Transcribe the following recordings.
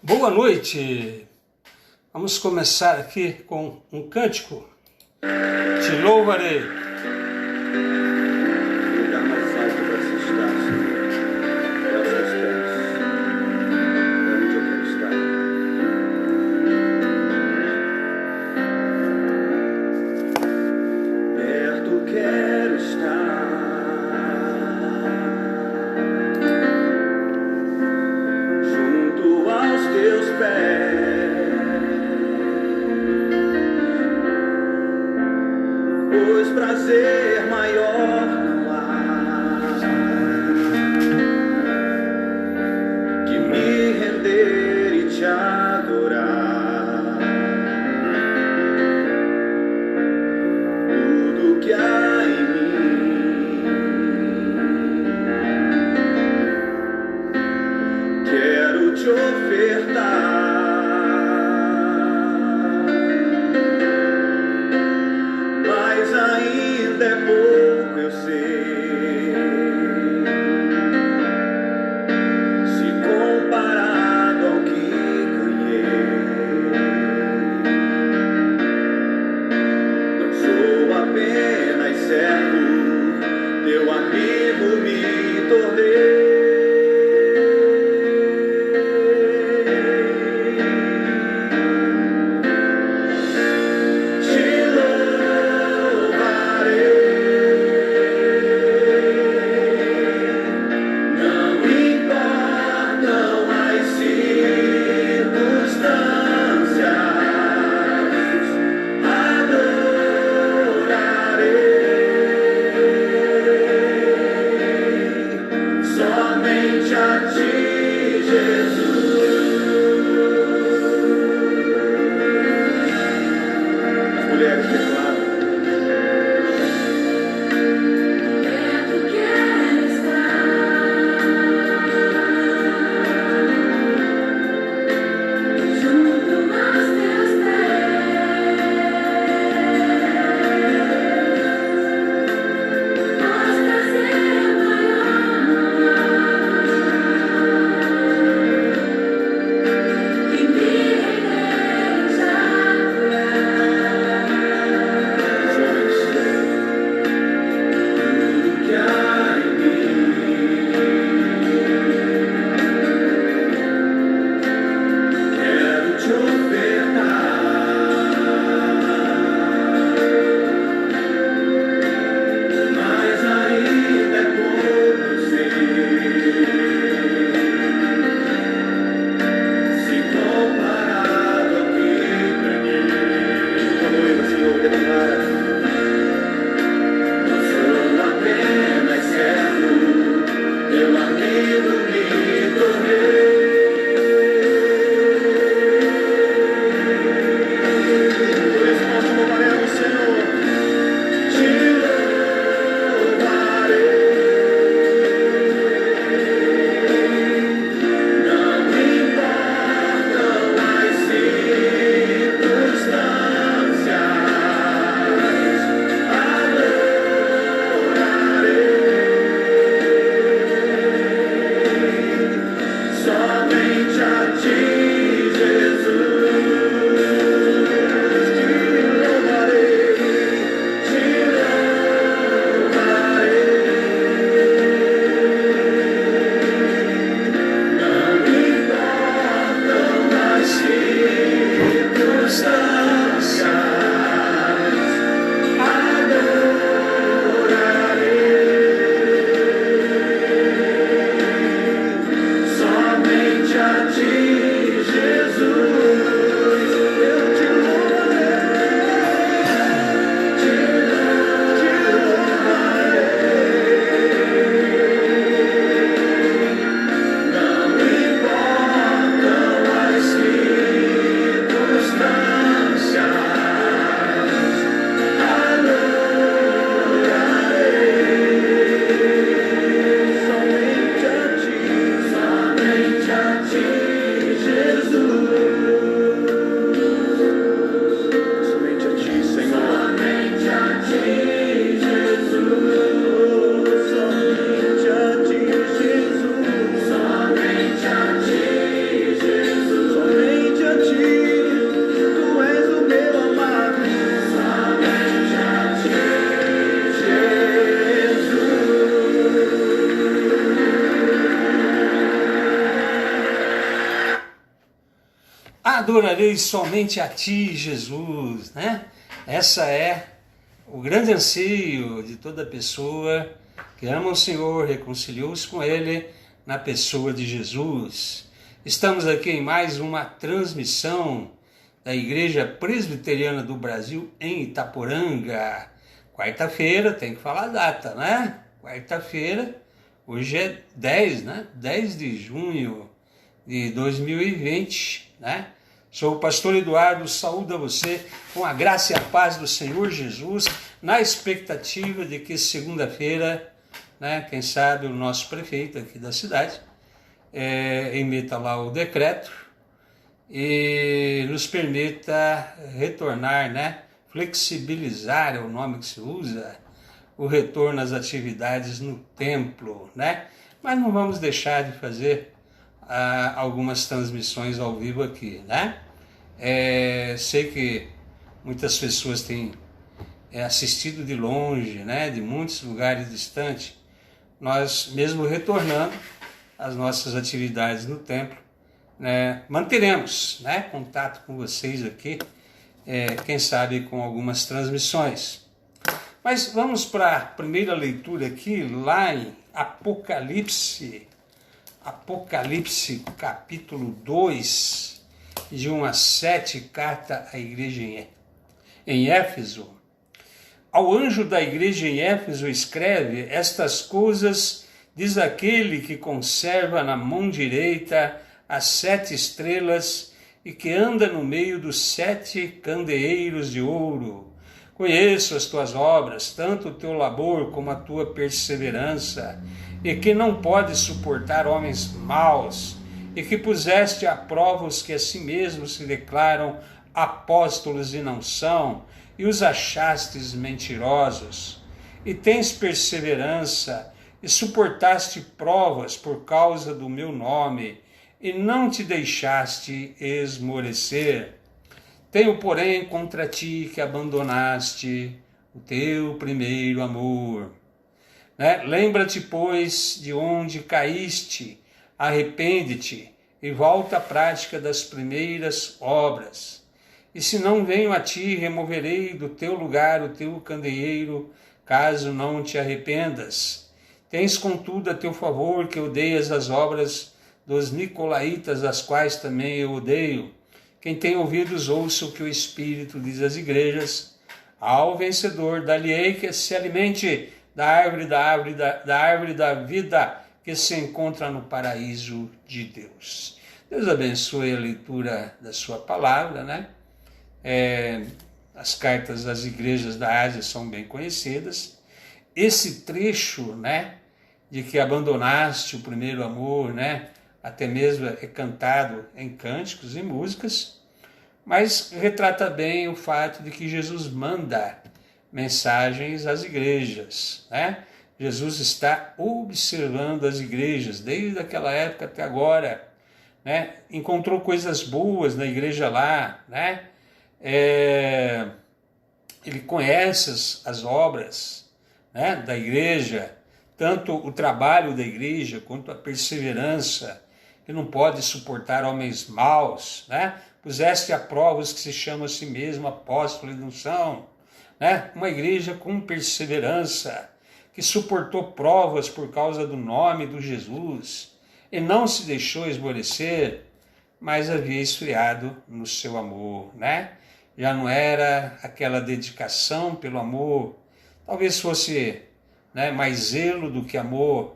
Boa noite! Vamos começar aqui com um cântico. Te louvarei. Lugar mais alto para se estar, Senhor, é aos teus pés. É onde eu quero estar. Perto quero estar, junto aos teus pés. Pois prazer maior não há que me render e te adorar. Tudo que há em mim quero te ofertar. Ainda é pouco, eu sei, se comparado ao que Adorarei somente a Ti, Jesus, né? Essa é o grande anseio de toda pessoa que ama o Senhor, reconciliou-se com Ele na pessoa de Jesus. Estamos aqui em mais uma transmissão da Igreja Presbiteriana do Brasil em Itaporanga. Quarta-feira, tem que falar a data, né? Quarta-feira, hoje é 10, né? 10 de junho de 2020, né? Sou o pastor Eduardo, saúdo a você com a graça e a paz do Senhor Jesus, na expectativa de que segunda-feira, né, quem sabe o nosso prefeito aqui da cidade emita lá o decreto e nos permita retornar, né, flexibilizar é o nome que se usa, o retorno às atividades no templo, né? Mas não vamos deixar de fazer algumas transmissões ao vivo aqui, né? Sei que muitas pessoas têm assistido de longe, né? De muitos lugares distantes. Nós, mesmo retornando às nossas atividades no templo, né, manteremos, né, contato com vocês aqui, quem sabe com algumas transmissões. Mas vamos para a primeira leitura aqui, lá em Apocalipse capítulo 2, de 1 a 7, carta à igreja em Éfeso. Ao anjo da igreja em Éfeso escreve: estas coisas diz aquele que conserva na mão direita as 7 estrelas e que anda no meio dos 7 candeeiros de ouro. Conheço as tuas obras, tanto o teu labor como a tua perseverança, e que não podes suportar homens maus, e que puseste à prova os que a si mesmos se declaram apóstolos e não são, e os achastes mentirosos. E tens perseverança, e suportaste provas por causa do meu nome, e não te deixaste esmorecer. Tenho, porém, contra ti que abandonaste o teu primeiro amor. Né? Lembra-te, pois, de onde caíste, arrepende-te e volta à prática das primeiras obras. E se não venho a ti, removerei do teu lugar o teu candeeiro, caso não te arrependas. Tens, contudo, a teu favor que odeias as obras dos nicolaítas, as quais também eu odeio. Quem tem ouvidos, ouça o que o Espírito diz às igrejas. Ao vencedor, dar-lhe-ei que se alimente da árvore da vida que se encontra no paraíso de Deus. Deus abençoe a leitura da sua palavra, né? As cartas das igrejas da Ásia são bem conhecidas. Esse trecho, né, de que abandonaste o primeiro amor, né, até mesmo é cantado em cânticos e músicas, mas retrata bem o fato de que Jesus manda mensagens às igrejas, né? Jesus está observando as igrejas desde aquela época até agora, né? Encontrou coisas boas na igreja lá, né? Ele conhece as obras, né, da igreja, tanto o trabalho da igreja quanto a perseverança, que não pode suportar homens maus, né? Puseste à prova os que se chamam a si mesmo apóstolos e não são, né? Uma igreja com perseverança, que suportou provas por causa do nome do Jesus, e não se deixou esmorecer, mas havia esfriado no seu amor, né? Já não era aquela dedicação pelo amor, talvez fosse, né, mais zelo do que amor.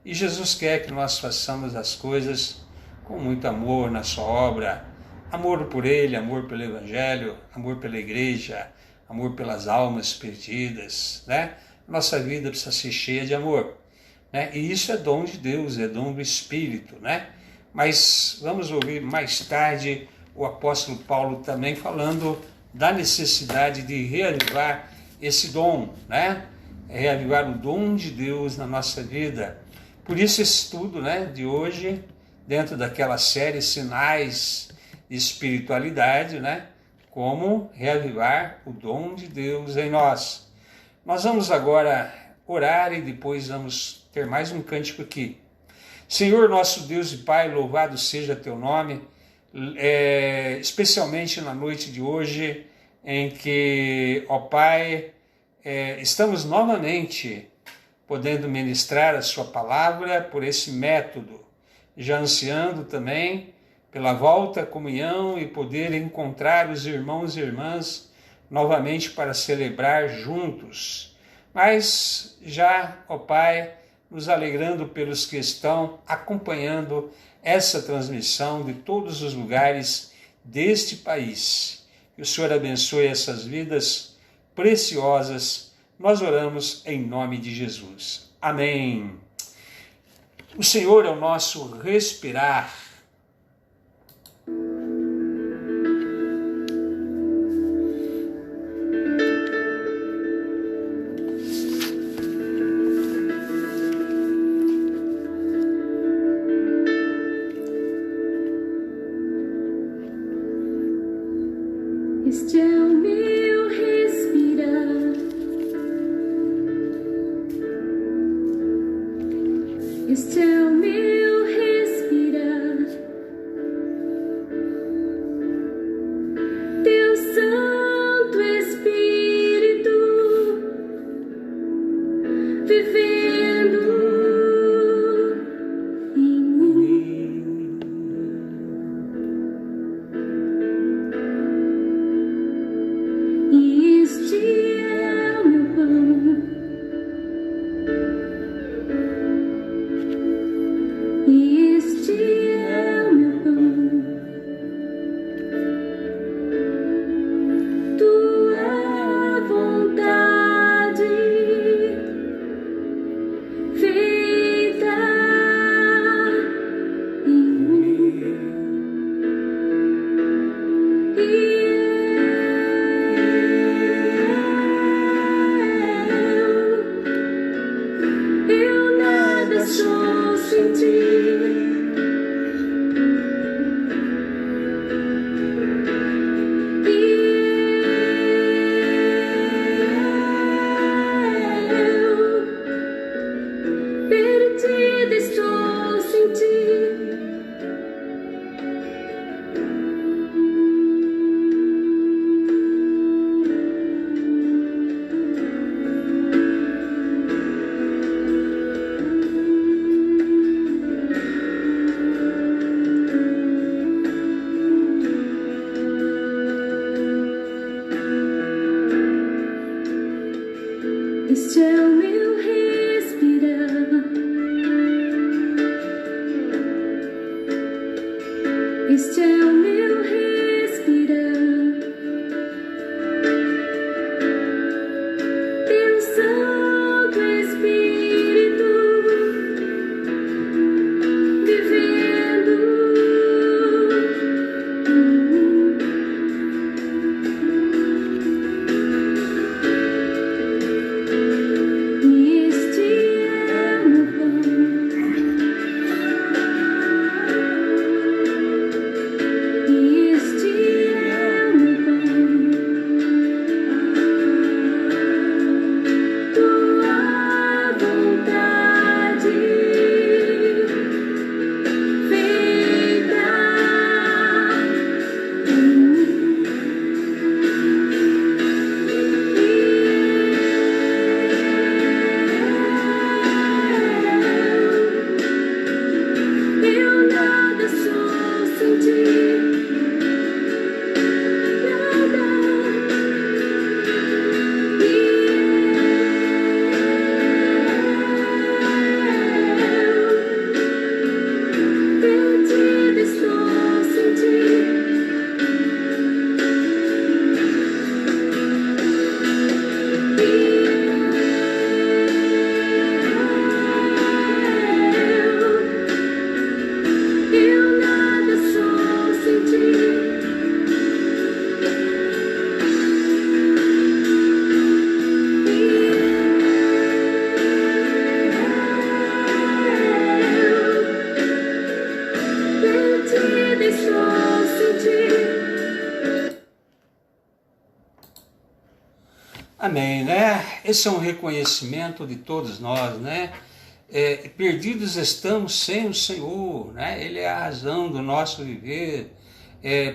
E Jesus quer que nós façamos as coisas com muito amor na sua obra, amor por Ele, amor pelo Evangelho, amor pela igreja, amor pelas almas perdidas, né? Nossa vida precisa ser cheia de amor, né? E isso é dom de Deus, é dom do Espírito, né? Mas vamos ouvir mais tarde o apóstolo Paulo também falando da necessidade de reavivar esse dom, né? Reavivar o dom de Deus na nossa vida. Por isso esse estudo, né, de hoje, dentro daquela série Sinais de Espiritualidade, né? Como reavivar o dom de Deus em nós. Nós vamos agora orar e depois vamos ter mais um cântico aqui. Senhor nosso Deus e Pai, louvado seja teu nome especialmente na noite de hoje, em que, ó Pai, estamos novamente podendo ministrar a sua palavra por esse método, já ansiando também pela volta à comunhão e poder encontrar os irmãos e irmãs novamente para celebrar juntos. Mas já, ó Pai, nos alegrando pelos que estão acompanhando essa transmissão de todos os lugares deste país. Que o Senhor abençoe essas vidas preciosas. Nós oramos em nome de Jesus. Amém. O Senhor é o nosso respirar. Este é o meu respirar, este é o meu respirar, Teu Santo Espírito vivendo em mim. Este é o meu pão, este é o meu pão, Tua vontade feita em mim. Eu nada sou sem ti. Eu perdida estou sem ti. Este é o meu respirar, este é o meu respirar, Teu Santo Espírito vivendo em mim. Este é o meu pão, este é o meu pão, Tua vontade feita em mim. Eu nada sou sem ti, nada. Perdida estou sem ti. Eu nada sou sem ti. Perdida estou sem ti. Amém, né? Esse é um reconhecimento de todos nós, né? Perdidos estamos sem o Senhor, né? Ele é a razão do nosso viver.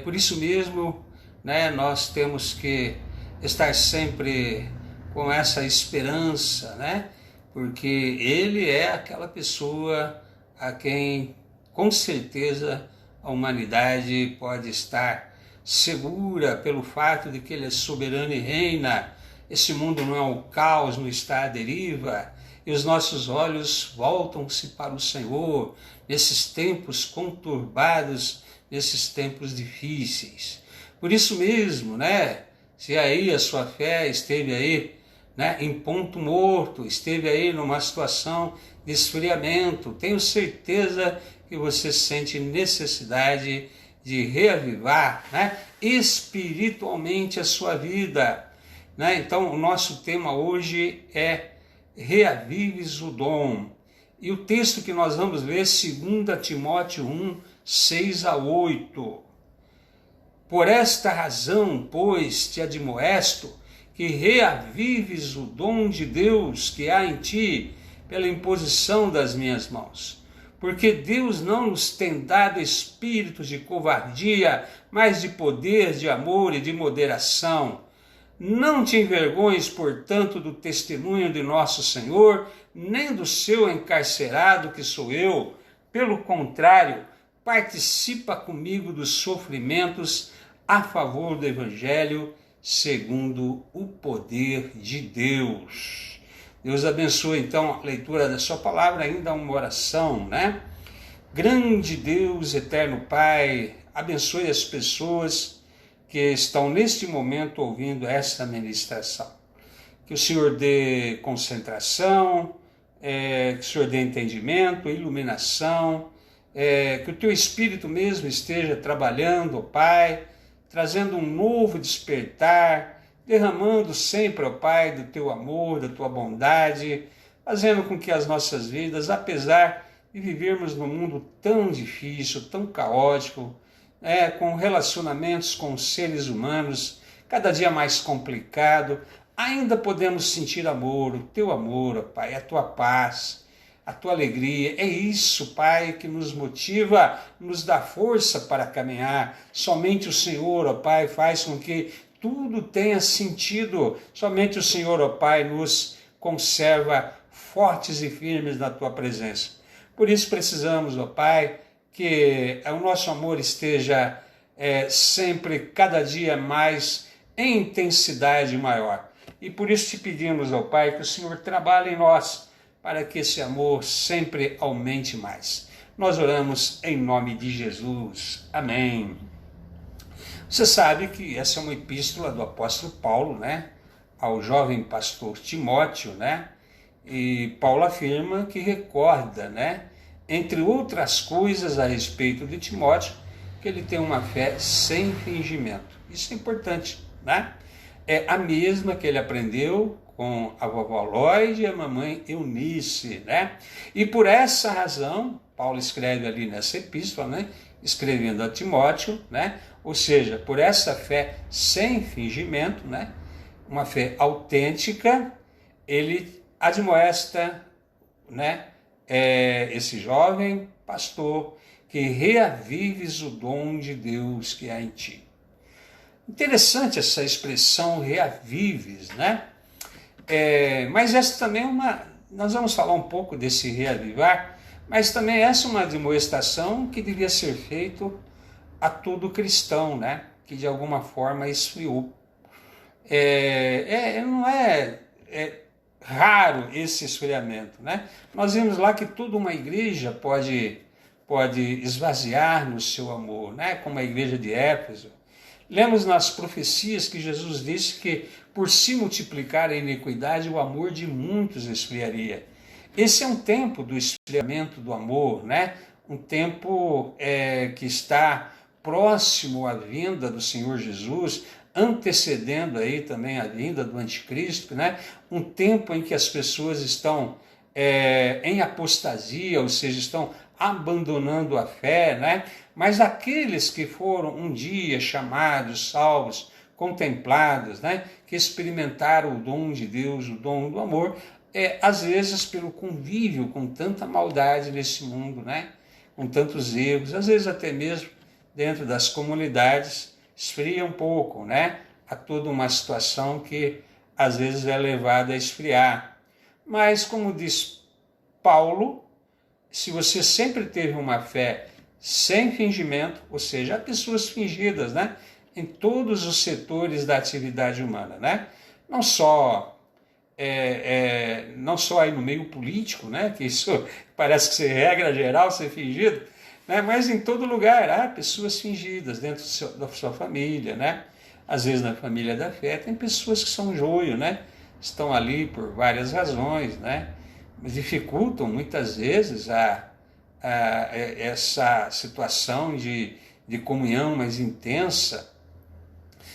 Por isso mesmo, né, nós temos que estar sempre com essa esperança, né? Porque ele é aquela pessoa a quem, com certeza, a humanidade pode estar segura pelo fato de que ele é soberano e reina. Esse mundo não é um caos, não está à deriva, e os nossos olhos voltam-se para o Senhor nesses tempos conturbados, nesses tempos difíceis. Por isso mesmo, né, se aí a sua fé esteve aí, né, em ponto morto, esteve aí numa situação de esfriamento, tenho certeza que você sente necessidade de reavivar, né, espiritualmente a sua vida, né? Então, o nosso tema hoje é Reavives o Dom. E o texto que nós vamos ler é 2 Timóteo 1, 6 a 8. Por esta razão, pois, te admoesto que reavives o dom de Deus que há em ti pela imposição das minhas mãos. Porque Deus não nos tem dado espíritos de covardia, mas de poder, de amor e de moderação. Não te envergonhes, portanto, do testemunho de nosso Senhor, nem do seu encarcerado, que sou eu. Pelo contrário, participa comigo dos sofrimentos a favor do Evangelho, segundo o poder de Deus. Deus abençoe, então, a leitura da sua palavra, ainda uma oração, né? Grande Deus, eterno Pai, abençoe as pessoas que estão neste momento ouvindo essa ministração. Que o Senhor dê concentração, que o Senhor dê entendimento, iluminação, que o Teu Espírito mesmo esteja trabalhando, ó Pai, trazendo um novo despertar, derramando sempre, ó Pai, do Teu amor, da Tua bondade, fazendo com que as nossas vidas, apesar de vivermos num mundo tão difícil, tão caótico, com relacionamentos com seres humanos cada dia mais complicado, ainda podemos sentir amor, o Teu amor, ó Pai, a Tua paz, a Tua alegria. É isso, Pai, que nos motiva, nos dá força para caminhar. Somente o Senhor, ó Pai, faz com que tudo tenha sentido. Somente o Senhor, ó Pai, nos conserva fortes e firmes na Tua presença. Por isso precisamos, ó Pai, que o nosso amor esteja sempre, cada dia mais, em intensidade maior. E por isso te pedimos, ó Pai, que o Senhor trabalhe em nós, para que esse amor sempre aumente mais. Nós oramos em nome de Jesus. Amém. Você sabe que essa é uma epístola do apóstolo Paulo, né, ao jovem pastor Timóteo, né? E Paulo afirma que recorda, né, entre outras coisas a respeito de Timóteo, que ele tem uma fé sem fingimento. Isso é importante, né? É a mesma que ele aprendeu com a vovó Lloyd e a mamãe Eunice, né? E por essa razão, Paulo escreve ali nessa epístola, né, escrevendo a Timóteo, né? Ou seja, por essa fé sem fingimento, né, uma fé autêntica, ele admoesta, né, esse jovem pastor, que reavives o dom de Deus que há em ti. Interessante essa expressão reavives, né? Mas essa também é nós vamos falar um pouco desse reavivar, mas também essa é uma admoestação que devia ser feito a todo cristão, né? Que de alguma forma esfriou. Não é raro esse esfriamento, né? Nós vimos lá que toda uma igreja pode esvaziar no seu amor, né? Como a igreja de Éfeso. Lemos nas profecias que Jesus disse que por se multiplicar a iniquidade, o amor de muitos esfriaria. Esse é um tempo do esfriamento do amor, né? Um tempo que está próximo à vinda do Senhor Jesus, antecedendo aí também a vinda do anticristo, né? Um tempo em que as pessoas estão em apostasia, ou seja, estão abandonando a fé, né? Mas aqueles que foram um dia chamados, salvos, contemplados, né? Que experimentaram o dom de Deus, o dom do amor, às vezes pelo convívio com tanta maldade nesse mundo, né? Com tantos erros, às vezes até mesmo dentro das comunidades, esfria um pouco, né? Há toda uma situação que às vezes é levada a esfriar. Mas, como diz Paulo, se você sempre teve uma fé sem fingimento, ou seja, há pessoas fingidas, né? Em todos os setores da atividade humana, né? Não só aí no meio político, né? Que isso parece que ser regra geral, ser fingido, né? Mas em todo lugar há pessoas fingidas dentro da sua família, né? Às vezes na família da fé tem pessoas que são joio, né? Estão ali por várias razões, né? Mas dificultam muitas vezes essa situação de comunhão mais intensa.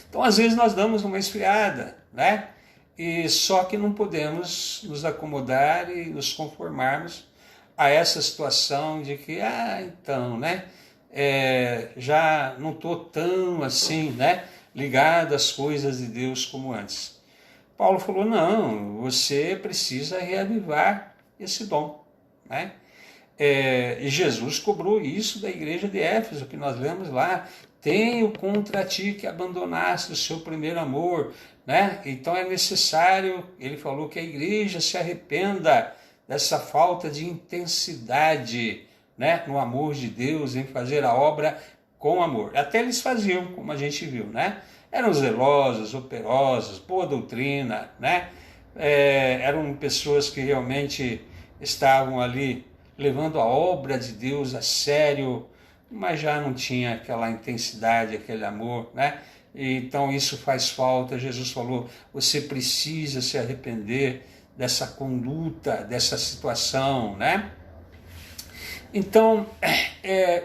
Então, às vezes, nós damos uma esfriada, né? E só que não podemos nos acomodar e nos conformarmos a essa situação de que, então, né? Já não estou tão assim, né? Ligado às coisas de Deus como antes. Paulo falou, não, você precisa reavivar esse dom, né? E Jesus cobrou isso da igreja de Éfeso, que nós lemos lá, tenho contra ti que abandonaste o seu primeiro amor, né? Então é necessário, ele falou que a igreja se arrependa dessa falta de intensidade, né? No amor de Deus, em fazer a obra com amor. Até eles faziam, como a gente viu, né? Eram zelosos, operosos, boa doutrina, né? Eram pessoas que realmente estavam ali levando a obra de Deus a sério, mas já não tinha aquela intensidade, aquele amor, né? E então isso faz falta. Jesus falou, você precisa se arrepender dessa conduta, dessa situação, né? Então,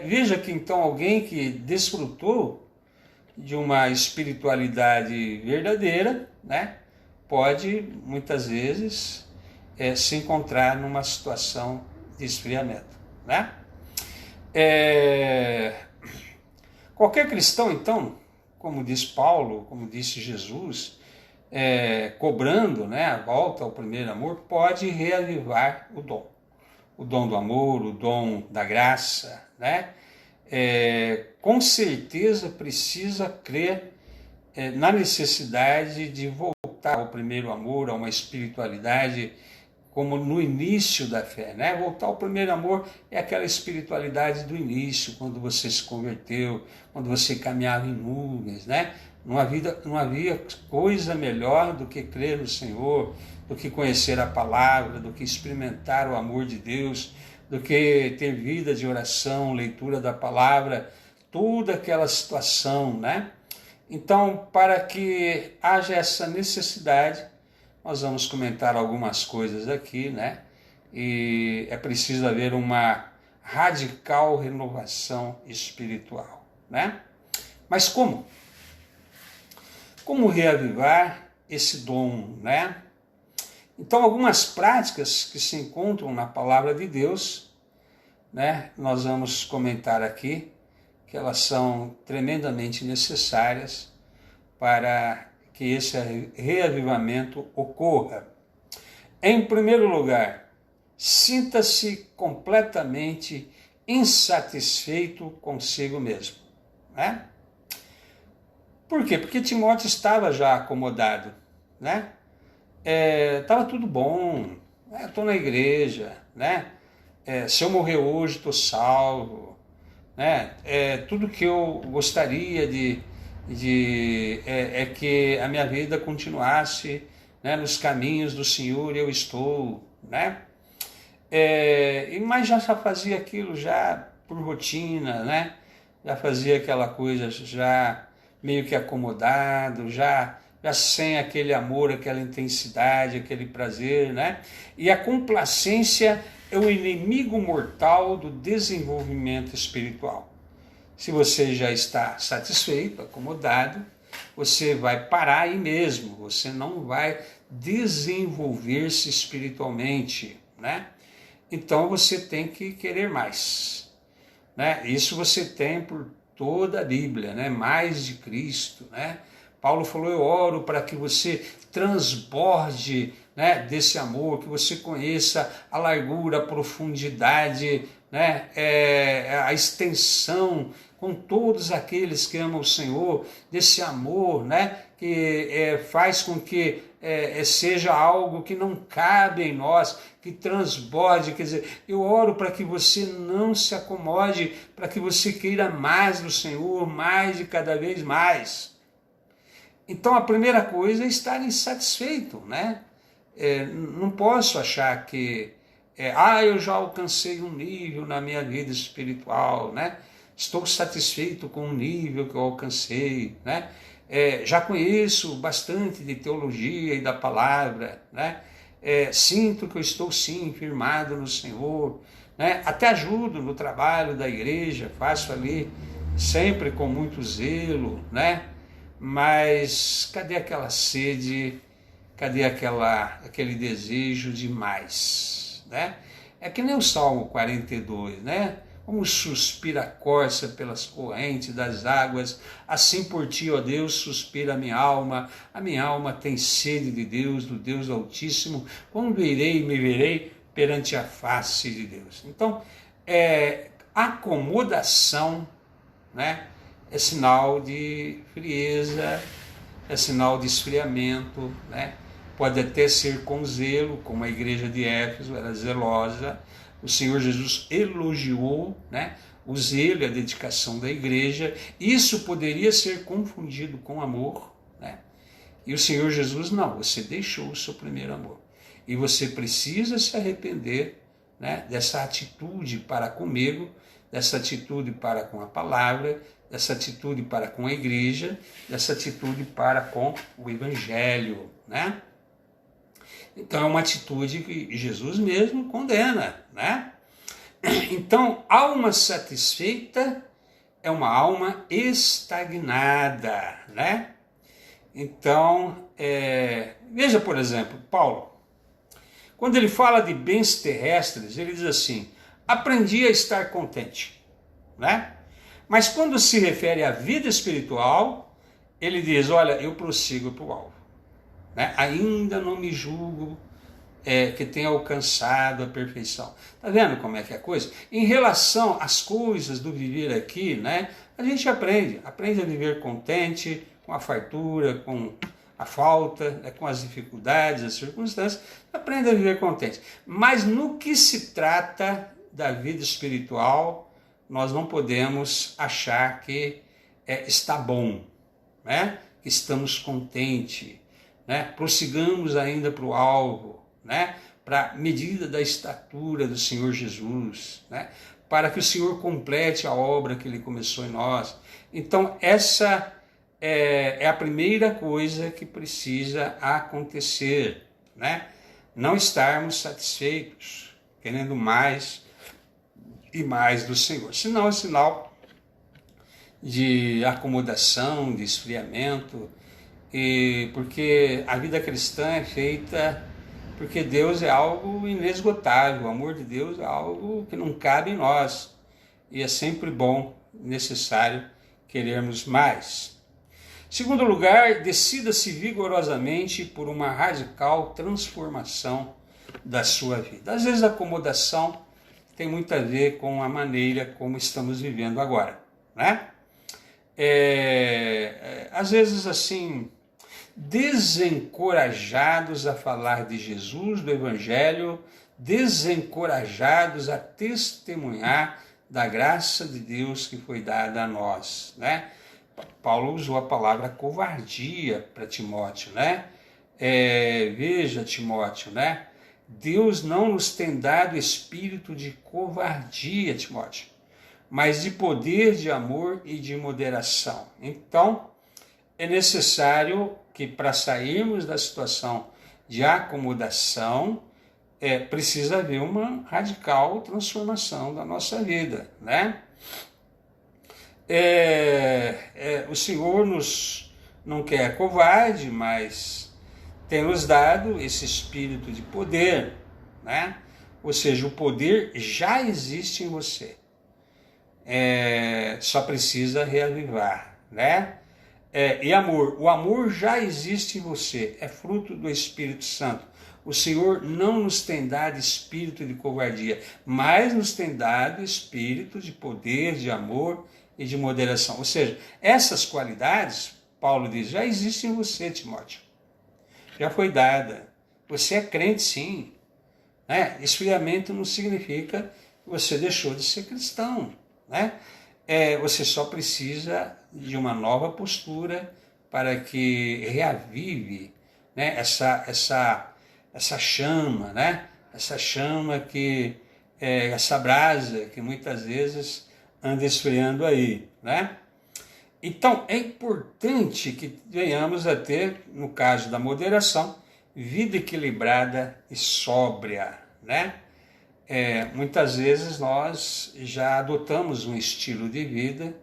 veja que então alguém que desfrutou de uma espiritualidade verdadeira, né, pode muitas vezes se encontrar numa situação de esfriamento, né? Qualquer cristão, então, como diz Paulo, como disse Jesus, cobrando, né, a volta ao primeiro amor, pode reavivar o dom do amor, o dom da graça, né? Com certeza precisa crer na necessidade de voltar ao primeiro amor, a uma espiritualidade como no início da fé, né? Voltar ao primeiro amor é aquela espiritualidade do início, quando você se converteu, quando você caminhava em nuvens, né? Não havia coisa melhor do que crer no Senhor, do que conhecer a palavra, do que experimentar o amor de Deus, do que ter vida de oração, leitura da palavra, toda aquela situação, né? Então, para que haja essa necessidade, nós vamos comentar algumas coisas aqui, né? E é preciso haver uma radical renovação espiritual, né? Mas como? Como reavivar esse dom, né? Então, algumas práticas que se encontram na palavra de Deus, né? Nós vamos comentar aqui, que elas são tremendamente necessárias para que esse reavivamento ocorra. Em primeiro lugar, sinta-se completamente insatisfeito consigo mesmo, né? Por quê? Porque Timóteo estava já acomodado, né? Estava tudo bom, estou na igreja, né? Se eu morrer hoje, estou salvo, né? Tudo que eu gostaria é que a minha vida continuasse, né, nos caminhos do Senhor, eu estou, né? Mas já fazia aquilo já por rotina, né? Já fazia aquela coisa já meio que acomodado, já sem aquele amor, aquela intensidade, aquele prazer, né? E a complacência é o inimigo mortal do desenvolvimento espiritual. Se você já está satisfeito, acomodado, você vai parar aí mesmo, você não vai desenvolver-se espiritualmente, né? Então você tem que querer mais, né? Isso você tem por toda a Bíblia, né? Mais de Cristo, né? Paulo falou, eu oro para que você transborde, né, desse amor, que você conheça a largura, a profundidade, né? A extensão com todos aqueles que amam o Senhor, desse amor, né? Que faz com que seja algo que não cabe em nós, que transborde. Quer dizer, eu oro para que você não se acomode, para que você queira mais do Senhor, mais e cada vez mais. Então a primeira coisa é estar insatisfeito, né? Não posso achar que eu já alcancei um nível na minha vida espiritual, né? Estou satisfeito com o nível que eu alcancei, né? Já conheço bastante de teologia e da palavra, né? Sinto que eu estou sim firmado no Senhor, né? Até ajudo no trabalho da igreja, faço ali sempre com muito zelo, né? Mas cadê aquela sede, cadê aquele desejo de mais, né? É que nem o Salmo 42, né? Como suspira a corça pelas correntes das águas, assim por ti, ó Deus, suspira a minha alma tem sede de Deus, do Deus Altíssimo, quando irei e me verei perante a face de Deus. Então, acomodação, né, é sinal de frieza, é sinal de esfriamento, né? Pode até ser com zelo, como a igreja de Éfeso era zelosa. O Senhor Jesus elogiou, né, o zelo e a dedicação da igreja. Isso poderia ser confundido com amor, né? E o Senhor Jesus, não, você deixou o seu primeiro amor. E você precisa se arrepender, né, dessa atitude para comigo, dessa atitude para com a palavra, dessa atitude para com a igreja, dessa atitude para com o evangelho, né? Então é uma atitude que Jesus mesmo condena, né? Então, alma satisfeita é uma alma estagnada, né? Então, veja, por exemplo, Paulo, quando ele fala de bens terrestres, ele diz assim, aprendi a estar contente, né? Mas quando se refere à vida espiritual, ele diz, olha, eu prossigo para o alvo, né? Ainda não me julgo que tenha alcançado a perfeição. Está vendo como é que é a coisa? Em relação às coisas do viver aqui, né? A gente aprende a viver contente, com a fartura, com a falta, né? Com as dificuldades, as circunstâncias, aprende a viver contente. Mas no que se trata da vida espiritual, nós não podemos achar que está bom, né? Que estamos contentes, né? Prossigamos ainda para o alvo, né? Para a medida da estatura do Senhor Jesus, né? Para que o Senhor complete a obra que Ele começou em nós. Então, essa é a primeira coisa que precisa acontecer, né? Não estarmos satisfeitos, querendo mais e mais do Senhor. Senão é sinal de acomodação, de esfriamento, porque a vida cristã é feita porque Deus é algo inesgotável, o amor de Deus é algo que não cabe em nós, e é sempre bom, necessário, querermos mais. Segundo lugar, decida-se vigorosamente por uma radical transformação da sua vida. Às vezes a acomodação tem muito a ver com a maneira como estamos vivendo agora, né? Às vezes assim, desencorajados a falar de Jesus, do Evangelho, desencorajados a testemunhar da graça de Deus que foi dada a nós, né? Paulo usou a palavra covardia para Timóteo, né? Veja, Timóteo, né? Deus não nos tem dado espírito de covardia, Timóteo, mas de poder, de amor e de moderação. Então, é necessário que para sairmos da situação de acomodação, precisa haver uma radical transformação da nossa vida, né? O Senhor não quer covarde, mas tem nos dado esse espírito de poder, né? Ou seja, o poder já existe em você, só precisa reavivar, né? E amor, o amor já existe em você, é fruto do Espírito Santo. O Senhor não nos tem dado espírito de covardia, mas nos tem dado espírito de poder, de amor e de moderação. Ou seja, essas qualidades, Paulo diz, já existem em você, Timóteo. Já foi dada. Você é crente, sim. Né? Esfriamento não significa que você deixou de ser cristão. Né? Você só precisa de uma nova postura para que reavive, né, essa chama, né? Essa chama essa brasa que muitas vezes anda esfriando aí, né? Então é importante que venhamos a ter, no caso da moderação, vida equilibrada e sóbria, né? Muitas vezes nós já adotamos um estilo de vida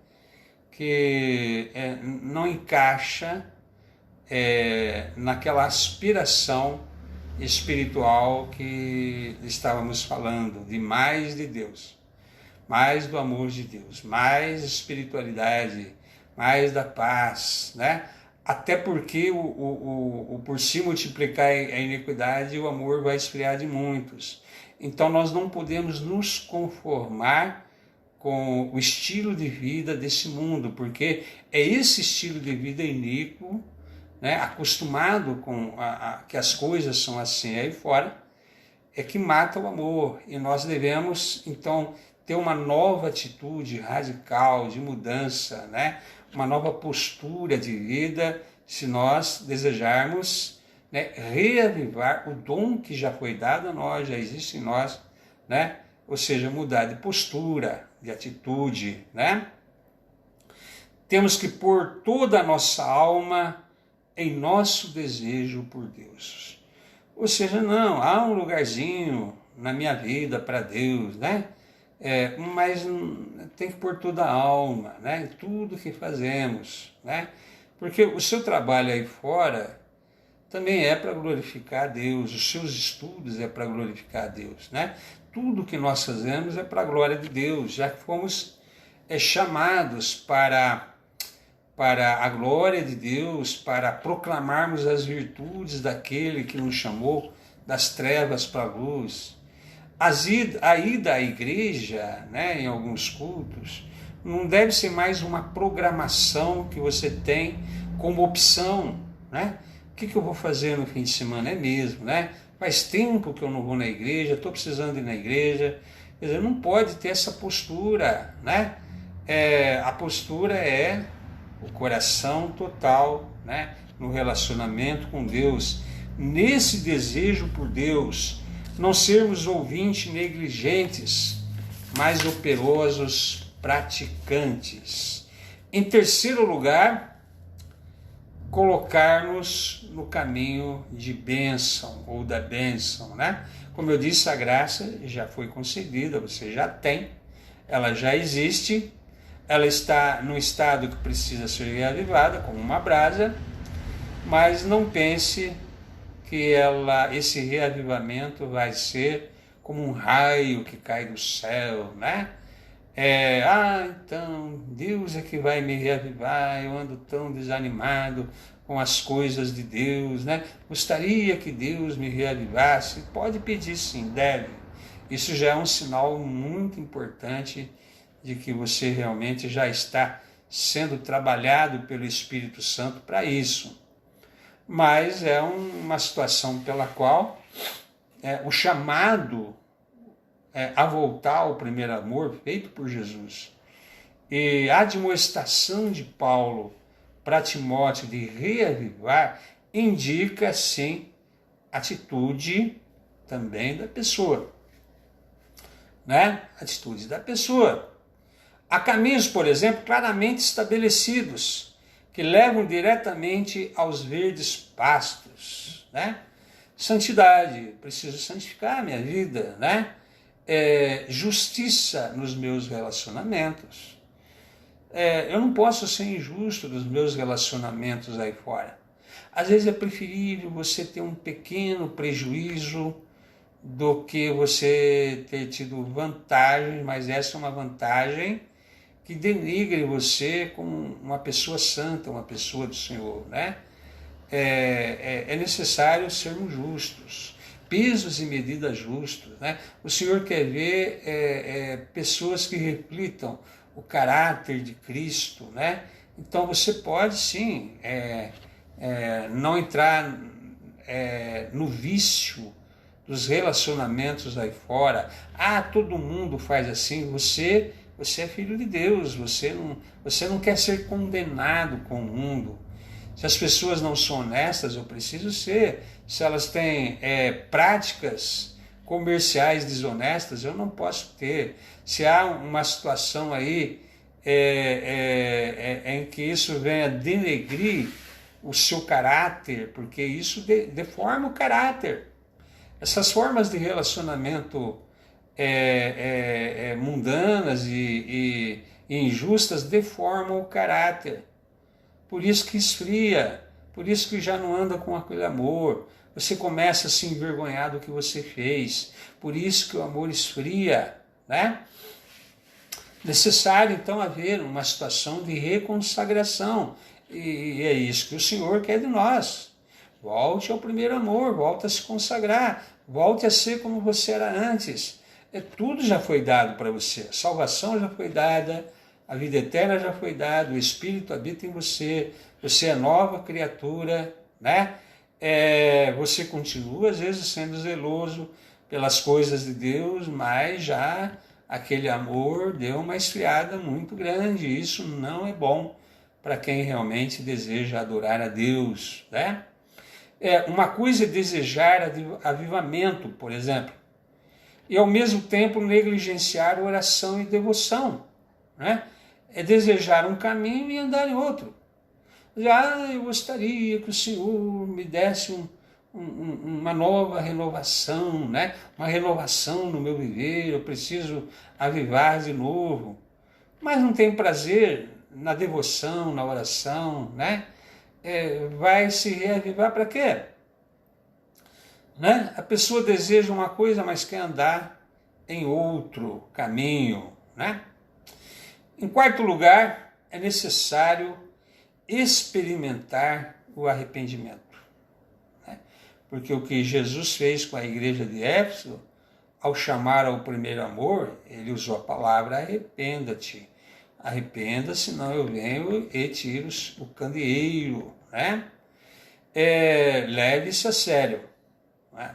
que não encaixa naquela aspiração espiritual que estávamos falando, de mais de Deus, mais do amor de Deus, mais espiritualidade, mais da paz, né? Até porque por se multiplicar a iniquidade, o amor vai esfriar de muitos. Então nós não podemos nos conformar com o estilo de vida desse mundo, porque é esse estilo de vida iníquo, né, acostumado com que as coisas são assim aí fora, que mata o amor. E nós devemos, então, ter uma nova atitude radical, de mudança, né, uma nova postura de vida, se nós desejarmos, né, reavivar o dom que já foi dado a nós, já existe em nós, né, ou seja, mudar de postura, de atitude, né? Temos que pôr toda a nossa alma em nosso desejo por Deus. Ou seja, não, há um lugarzinho na minha vida para Deus, né? Mas tem que pôr toda a alma, né? Em tudo que fazemos, né? Porque o seu trabalho aí fora também é para glorificar a Deus, os seus estudos é para glorificar a Deus, né? Tudo que nós fazemos é para a glória de Deus, já que fomos chamados para a glória de Deus, para proclamarmos as virtudes daquele que nos chamou das trevas para a luz. A ida à igreja, né, em alguns cultos, não deve ser mais uma programação que você tem como opção, né? O que eu vou fazer no fim de semana? É mesmo, né? Faz tempo que eu não vou na igreja, estou precisando ir na igreja. Quer dizer, não pode ter essa postura, né? A postura é o coração total, né? No relacionamento com Deus, nesse desejo por Deus, não sermos ouvintes negligentes, mas operosos praticantes. Em terceiro lugar, colocar-nos no caminho de bênção ou da bênção, né? Como eu disse, a graça já foi concedida, você já tem, ela já existe, ela está no estado que precisa ser reavivada, como uma brasa, mas não pense que esse reavivamento vai ser como um raio que cai do céu, né? Então, Deus é que vai me reavivar, eu ando tão desanimado com as coisas de Deus, né? Gostaria que Deus me reavivasse. Pode pedir sim, deve. Isso já é um sinal muito importante de que você realmente já está sendo trabalhado pelo Espírito Santo para isso. Mas é uma situação pela qual o chamado a voltar ao primeiro amor feito por Jesus e a admoestação de Paulo para Timóteo de reavivar indica, sim, atitude também da pessoa, né? Atitude da pessoa. Há caminhos, por exemplo, claramente estabelecidos que levam diretamente aos verdes pastos, né? Santidade, preciso santificar a minha vida, né? Justiça nos meus relacionamentos. Eu não posso ser injusto nos meus relacionamentos aí fora. Às vezes é preferível você ter um pequeno prejuízo do que você ter tido vantagem, mas essa é uma vantagem que denigre você como uma pessoa santa, uma pessoa do Senhor, né? É necessário sermos justos. pesos e medidas justos, né? O Senhor quer ver pessoas que reflitam o caráter de Cristo, né? Então você pode sim não entrar no vício dos relacionamentos aí fora. Ah, todo mundo faz assim. Você é filho de Deus, você não quer ser condenado com o mundo. Se as pessoas não são honestas, eu preciso ser. Se elas têm práticas comerciais desonestas, eu não posso ter. Se há uma situação aí em que isso venha denegrir o seu caráter, porque isso deforma o caráter. Essas formas de relacionamento mundanas e injustas deformam o caráter. Por isso que esfria, por isso que já não anda com aquele amor. Você começa a se envergonhar do que você fez. Por isso que o amor esfria, né? Necessário, então, haver uma situação de reconsagração. E é isso que o Senhor quer de nós. Volte ao primeiro amor, volte a se consagrar, volte a ser como você era antes. Tudo já foi dado para você. A salvação já foi dada, a vida eterna já foi dada, o Espírito habita em você, você é nova criatura, né? Você continua, às vezes, sendo zeloso pelas coisas de Deus, mas já aquele amor deu uma esfriada muito grande. Isso não é bom para quem realmente deseja adorar a Deus, né? Uma coisa é desejar avivamento, por exemplo, e ao mesmo tempo negligenciar oração e devoção, né? É desejar um caminho e andar em outro. Eu gostaria que o Senhor me desse uma nova renovação, né? Uma renovação no meu viver, eu preciso avivar de novo. Mas não tem prazer na devoção, na oração, né? Vai se reavivar para quê? Né? A pessoa deseja uma coisa, mas quer andar em outro caminho, né? Em quarto lugar, é necessário experimentar o arrependimento, né? Porque o que Jesus fez com a igreja de Éfeso, ao chamar ao primeiro amor, ele usou a palavra arrependa-te. Arrependa-se, senão eu venho e tiro o candeeiro, né? Leve isso a sério, né?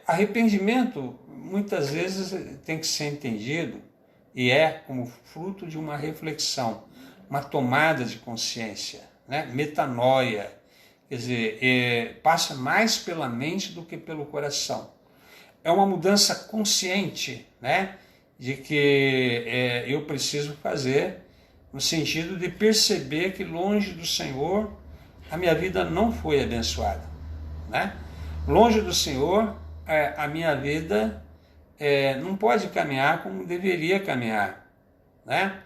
Arrependimento, muitas vezes, tem que ser entendido e como fruto de uma reflexão, uma tomada de consciência, né? Metanoia, quer dizer, passa mais pela mente do que pelo coração. É uma mudança consciente, né? De que eu preciso fazer, no sentido de perceber que longe do Senhor a minha vida não foi abençoada, né? Longe do Senhor a minha vida não pode caminhar como deveria caminhar, né?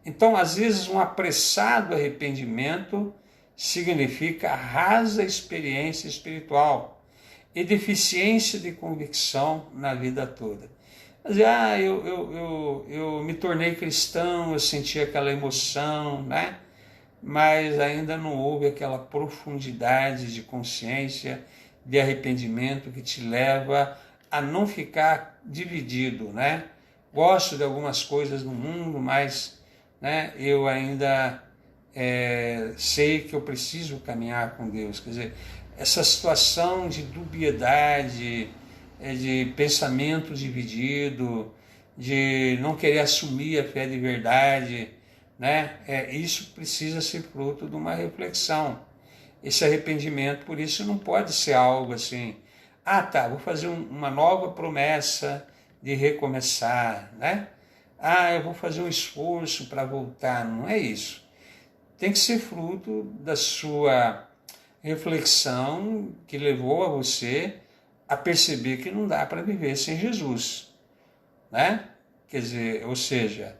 Então, às vezes, um apressado arrependimento significa rasa experiência espiritual e deficiência de convicção na vida toda. Dizer, eu me tornei cristão, eu senti aquela emoção, né? Mas ainda não houve aquela profundidade de consciência, de arrependimento que te leva a não ficar dividido, né? Gosto de algumas coisas do mundo, mas, né, eu ainda sei que eu preciso caminhar com Deus. Quer dizer, essa situação de dubiedade, de pensamento dividido, de não querer assumir a fé de verdade, né? Isso precisa ser fruto de uma reflexão. Esse arrependimento, por isso, não pode ser algo assim, vou fazer uma nova promessa de recomeçar, né? Eu vou fazer um esforço para voltar. Não é isso. Tem que ser fruto da sua reflexão que levou a você a perceber que não dá para viver sem Jesus, né? Quer dizer, ou seja,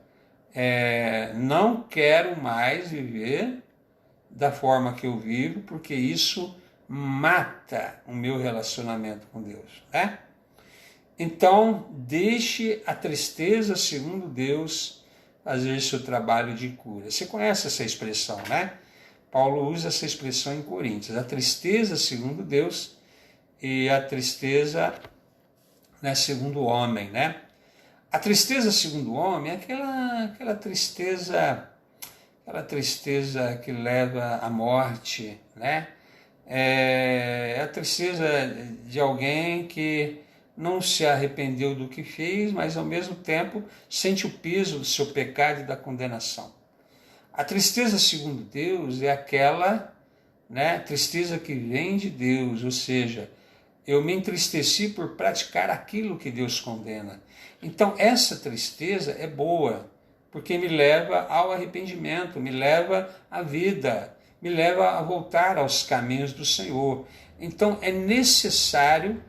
não quero mais viver da forma que eu vivo, porque isso mata o meu relacionamento com Deus, né? Então, deixe a tristeza, segundo Deus, fazer seu trabalho de cura. Você conhece essa expressão, né? Paulo usa essa expressão em Coríntios. A tristeza, segundo Deus, e a tristeza, né, segundo o homem, né? A tristeza segundo o homem é aquela tristeza que leva à morte, né? É a tristeza de alguém que não se arrependeu do que fez, mas ao mesmo tempo sente o peso do seu pecado e da condenação. A tristeza segundo Deus é aquela, né, tristeza que vem de Deus, ou seja, eu me entristeci por praticar aquilo que Deus condena. Então essa tristeza é boa, porque me leva ao arrependimento, me leva à vida, me leva a voltar aos caminhos do Senhor. Então é necessário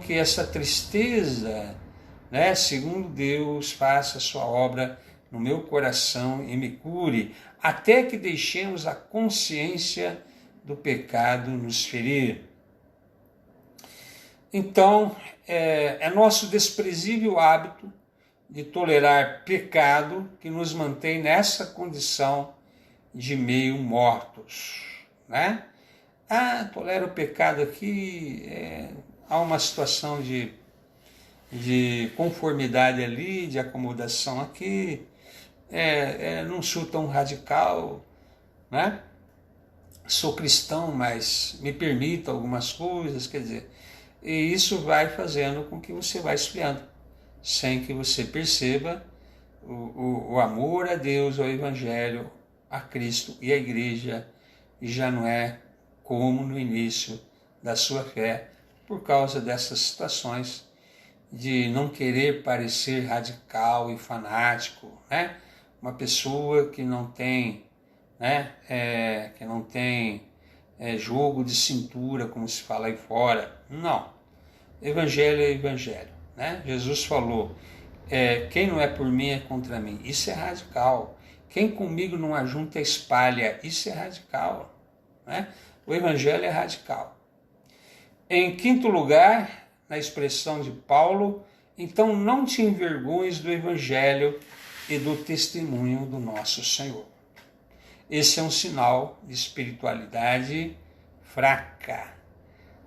que essa tristeza, né, segundo Deus, faça a sua obra no meu coração e me cure, até que deixemos a consciência do pecado nos ferir. Então, é nosso desprezível hábito de tolerar pecado que nos mantém nessa condição de meio mortos, né? Tolera o pecado aqui, há uma situação de conformidade ali, de acomodação aqui, não sou tão radical, né? Sou cristão, mas me permito algumas coisas, quer dizer, e isso vai fazendo com que você vá esfriando, sem que você perceba o amor a Deus, ao Evangelho, a Cristo e a Igreja, e já não é como no início da sua fé, por causa dessas situações de não querer parecer radical e fanático, né? Uma pessoa que não tem, né, jogo de cintura, como se fala aí fora. Não. Evangelho é evangelho, né? Jesus falou, quem não é por mim é contra mim. Isso é radical. Quem comigo não ajunta espalha. Isso é radical, né? O evangelho é radical. Em quinto lugar, na expressão de Paulo, então não te envergonhes do evangelho e do testemunho do nosso Senhor. Esse é um sinal de espiritualidade fraca,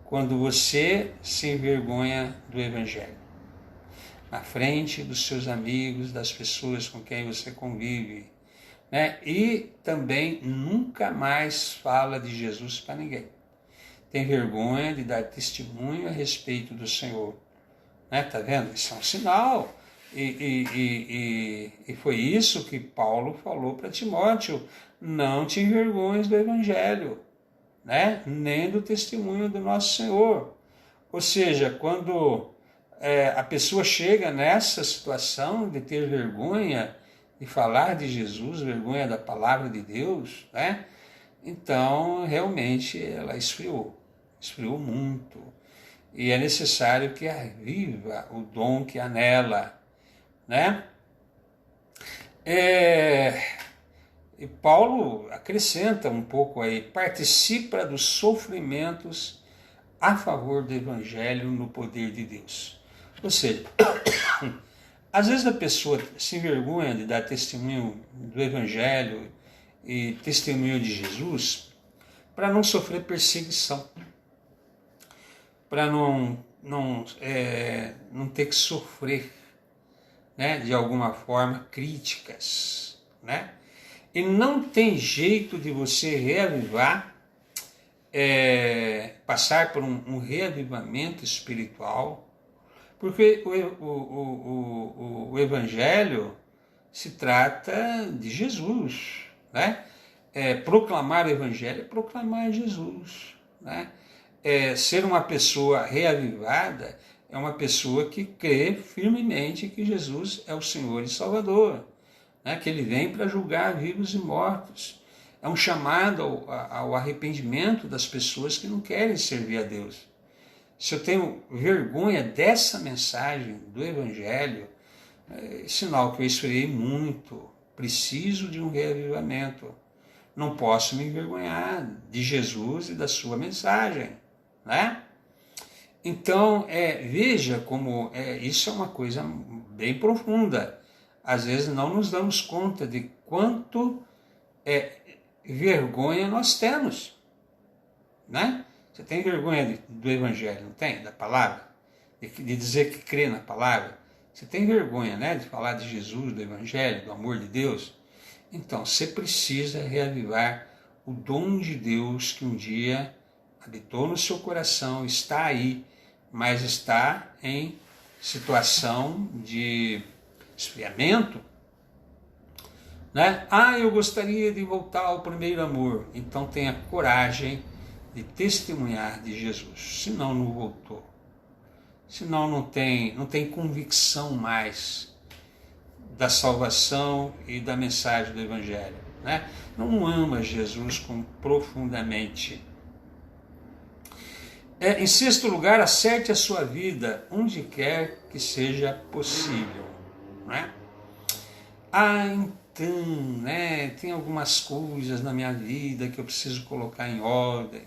quando você se envergonha do evangelho, na frente dos seus amigos, das pessoas com quem você convive, né? E também nunca mais fala de Jesus para ninguém. Tem vergonha de dar testemunho a respeito do Senhor, né? Tá vendo? Isso é um sinal. E foi isso que Paulo falou para Timóteo: não te envergonhes do evangelho, né? Nem do testemunho do nosso Senhor. Ou seja, quando a pessoa chega nessa situação de ter vergonha de falar de Jesus, vergonha da palavra de Deus, né? Então realmente ela esfriou muito, e é necessário que aviva o dom que há nela, né? E Paulo acrescenta um pouco aí: participa dos sofrimentos a favor do evangelho no poder de Deus. Ou seja, às vezes a pessoa se envergonha de dar testemunho do evangelho e testemunho de Jesus para não sofrer perseguição, para não ter que sofrer, né, de alguma forma, críticas, né? E não tem jeito de você reavivar, passar por um reavivamento espiritual, porque o Evangelho se trata de Jesus, né? Proclamar o Evangelho é proclamar Jesus, né? Ser uma pessoa reavivada é uma pessoa que crê firmemente que Jesus é o Senhor e Salvador, né? Que Ele vem para julgar vivos e mortos. É um chamado ao arrependimento das pessoas que não querem servir a Deus. Se eu tenho vergonha dessa mensagem do Evangelho, é sinal que eu esfriei muito, preciso de um reavivamento. Não posso me envergonhar de Jesus e da sua mensagem, né? Então, veja como isso é uma coisa bem profunda. Às vezes não nos damos conta de quanto vergonha nós temos, né? Você tem vergonha do Evangelho, não tem? Da palavra? De dizer que crê na palavra? Você tem vergonha, né? De falar de Jesus, do Evangelho, do amor de Deus? Então, você precisa reavivar o dom de Deus que um dia habitou no seu coração, está aí, mas está em situação de esfriamento, né? Eu gostaria de voltar ao primeiro amor. Então tenha coragem de testemunhar de Jesus, senão não voltou, senão não tem convicção mais da salvação e da mensagem do Evangelho, né? Não ama Jesus profundamente. Em sexto lugar, acerte a sua vida onde quer que seja possível, né? Então, né, tem algumas coisas na minha vida que eu preciso colocar em ordem,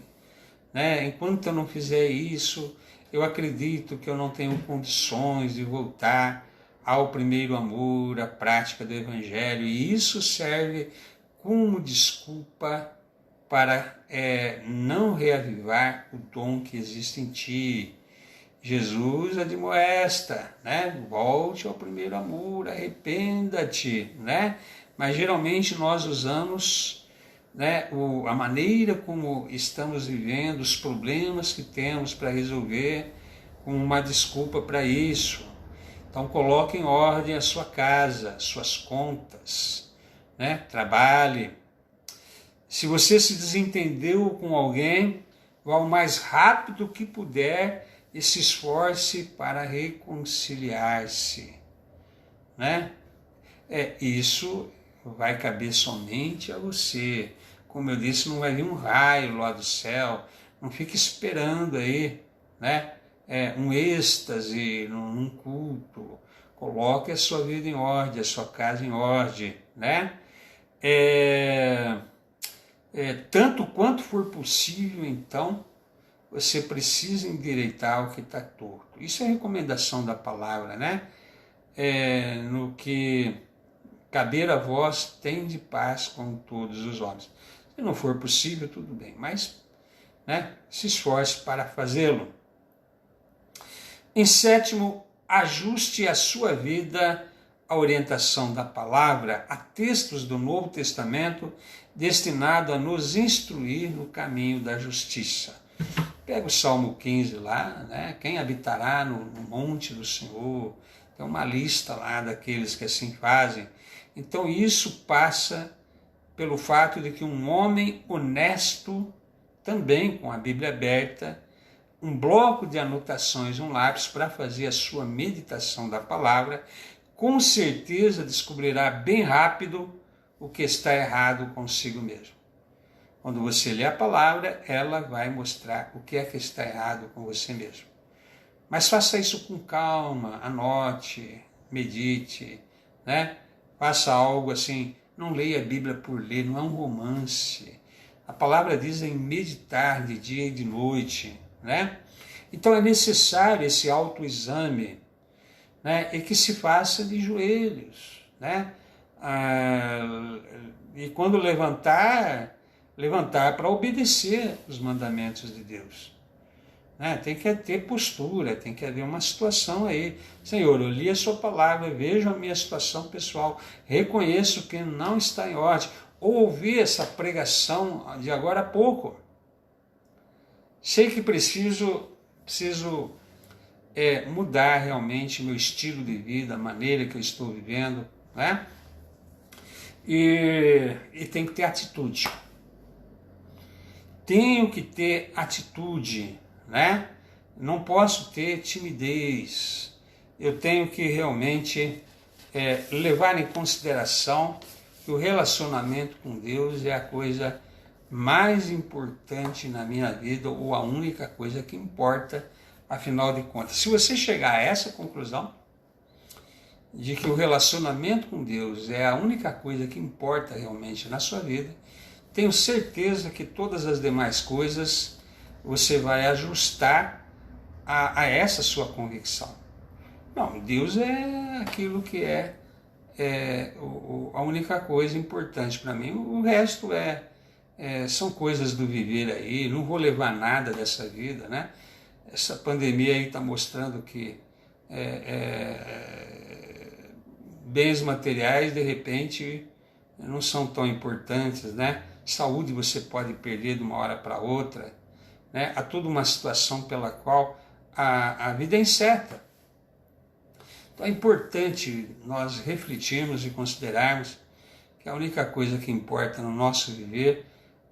né? Enquanto eu não fizer isso, eu acredito que eu não tenho condições de voltar ao primeiro amor, à prática do Evangelho, e isso serve como desculpa para não reavivar o dom que existe em ti. Jesus admoesta, né? Volte ao primeiro amor, arrependa-te, né? Mas geralmente nós usamos, né, a maneira como estamos vivendo, os problemas que temos para resolver, como uma desculpa para isso. Então coloque em ordem a sua casa, suas contas, né? Trabalhe. Se você se desentendeu com alguém, vá o mais rápido que puder e se esforce para reconciliar-se, né? Isso vai caber somente a você. Como eu disse, não vai vir um raio lá do céu, não fique esperando aí, né? Um êxtase num culto. Coloque a sua vida em ordem, a sua casa em ordem, né? Tanto quanto for possível, então, você precisa endireitar o que está torto. Isso é recomendação da palavra, né? No que caber a vós, tende paz com todos os homens. Se não for possível, tudo bem, mas, né, se esforce para fazê-lo. Em sétimo, ajuste a sua vida à orientação da palavra, a textos do Novo Testamento destinado a nos instruir no caminho da justiça. Pega o Salmo 15 lá, né? Quem habitará no monte do Senhor? Tem uma lista lá daqueles que assim fazem. Então isso passa pelo fato de que um homem honesto, também com a Bíblia aberta, um bloco de anotações, um lápis para fazer a sua meditação da palavra, com certeza descobrirá bem rápido o que está errado consigo mesmo. Quando você lê a palavra, ela vai mostrar o que é que está errado com você mesmo. Mas faça isso com calma, anote, medite, né? Faça algo assim, não leia a Bíblia por ler, não é um romance. A palavra diz em meditar de dia e de noite, né? Então é necessário esse autoexame, né? E que se faça de joelhos, né? E quando levantar para obedecer os mandamentos de Deus, né? Tem que ter postura, tem que haver uma situação aí. Senhor, eu li a sua palavra, vejo a minha situação pessoal, reconheço que não está em ordem. Ou ouvi essa pregação de agora a pouco. Sei que preciso mudar realmente meu estilo de vida, a maneira que eu estou vivendo, né? E tem que ter atitude. Tenho que ter atitude, né? Não posso ter timidez. Eu tenho que realmente levar em consideração que o relacionamento com Deus é a coisa mais importante na minha vida, ou a única coisa que importa, afinal de contas. Se você chegar a essa conclusão, de que o relacionamento com Deus é a única coisa que importa realmente na sua vida, tenho certeza que todas as demais coisas você vai ajustar a essa sua convicção. Não, Deus é aquilo que a única coisa importante para mim, o resto são coisas do viver aí, não vou levar nada dessa vida, né? Essa pandemia aí está mostrando que bens materiais, de repente, não são tão importantes, né? Saúde você pode perder de uma hora para outra, né? Há toda uma situação pela qual a vida é incerta. Então é importante nós refletirmos e considerarmos que a única coisa que importa no nosso viver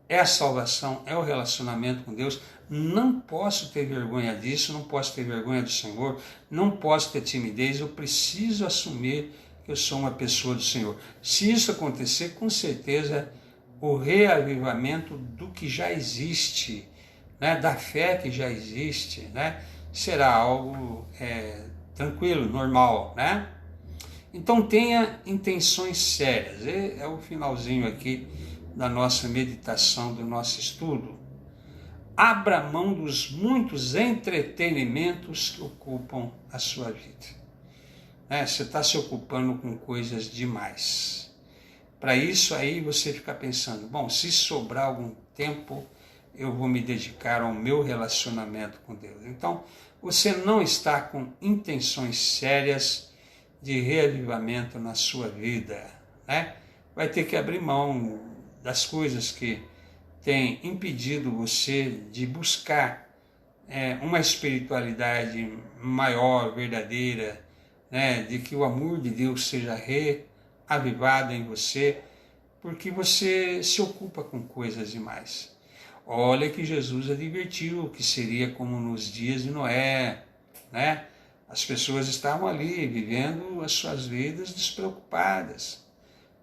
é a salvação, é o relacionamento com Deus. Não posso ter vergonha disso, não posso ter vergonha do Senhor, não posso ter timidez, eu preciso assumir que eu sou uma pessoa do Senhor. Se isso acontecer, com certeza o reavivamento do que já existe, né, da fé que já existe, né, será algo tranquilo, normal, né? Então tenha intenções sérias. É o finalzinho aqui da nossa meditação, do nosso estudo. Abra mão dos muitos entretenimentos que ocupam a sua vida. Você está se ocupando com coisas demais. Para isso aí você fica pensando, bom, se sobrar algum tempo, eu vou me dedicar ao meu relacionamento com Deus. Então, você não está com intenções sérias de reavivamento na sua vida, né? Vai ter que abrir mão das coisas que têm impedido você de buscar uma espiritualidade maior, verdadeira, né? De que o amor de Deus seja reavivado em você, porque você se ocupa com coisas demais. Olha que Jesus advertiu que seria como nos dias de Noé, né? As pessoas estavam ali vivendo as suas vidas despreocupadas,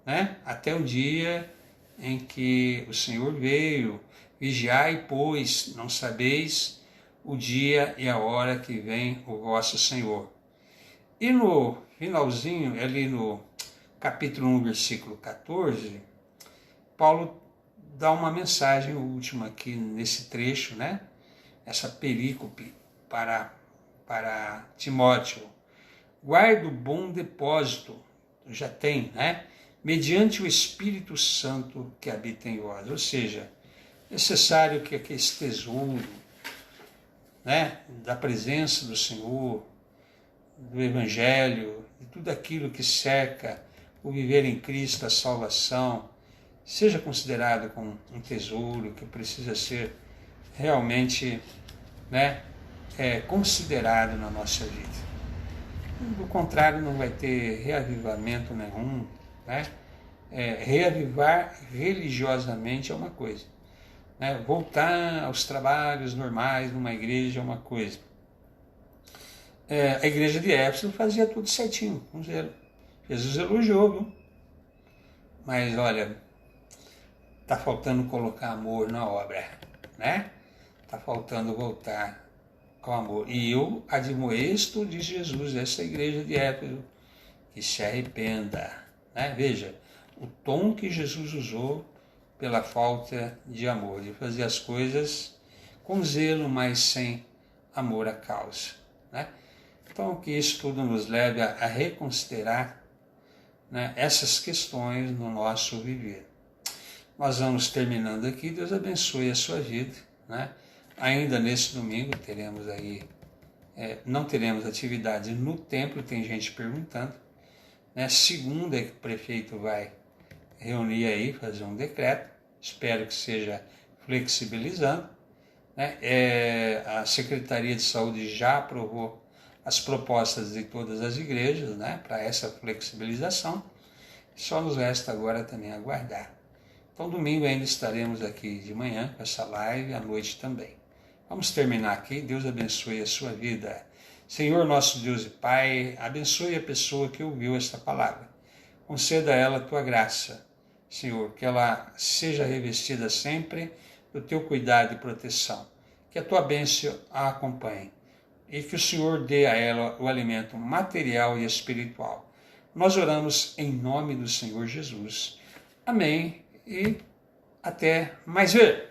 né? Até o dia em que o Senhor veio. Vigiai, pois, não sabeis o dia e a hora que vem o vosso Senhor. E no finalzinho, ali no capítulo 1, versículo 14, Paulo dá uma mensagem última aqui nesse trecho, né? Essa perícope para Timóteo. Guarda o bom depósito, já tem, né? Mediante o Espírito Santo que habita em vós. Ou seja, necessário que esse tesouro, né, da presença do Senhor, do Evangelho, de tudo aquilo que cerca o viver em Cristo, a salvação, seja considerado como um tesouro que precisa ser realmente, né, considerado na nossa vida. Do contrário, não vai ter reavivamento nenhum, né? Reavivar religiosamente é uma coisa, né? Voltar aos trabalhos normais numa igreja é uma coisa. A igreja de Éfeso fazia tudo certinho, com zelo. Jesus elogiou, viu? Mas olha, está faltando colocar amor na obra, né? Está faltando voltar ao amor. E eu admoesto, diz Jesus, essa igreja de Éfeso, que se arrependa, né? Veja, o tom que Jesus usou pela falta de amor, de fazer as coisas com zelo, mas sem amor à causa, né? Então, que isso tudo nos leve a reconsiderar, né, essas questões no nosso viver. Nós vamos terminando aqui, Deus abençoe a sua vida, né? Ainda nesse domingo teremos aí, não teremos atividade no templo, tem gente perguntando, né? Segunda é que o prefeito vai reunir aí, fazer um decreto, espero que seja flexibilizando, né? A Secretaria de Saúde já aprovou as propostas de todas as igrejas, né, para essa flexibilização, só nos resta agora também aguardar. Então, domingo ainda estaremos aqui de manhã com essa live, à noite também. Vamos terminar aqui, Deus abençoe a sua vida. Senhor, nosso Deus e Pai, abençoe a pessoa que ouviu esta palavra. Conceda a ela a tua graça, Senhor, que ela seja revestida sempre do teu cuidado e proteção, que a tua bênção a acompanhe e que o Senhor dê a ela o alimento material e espiritual. Nós oramos em nome do Senhor Jesus. Amém e até mais ver.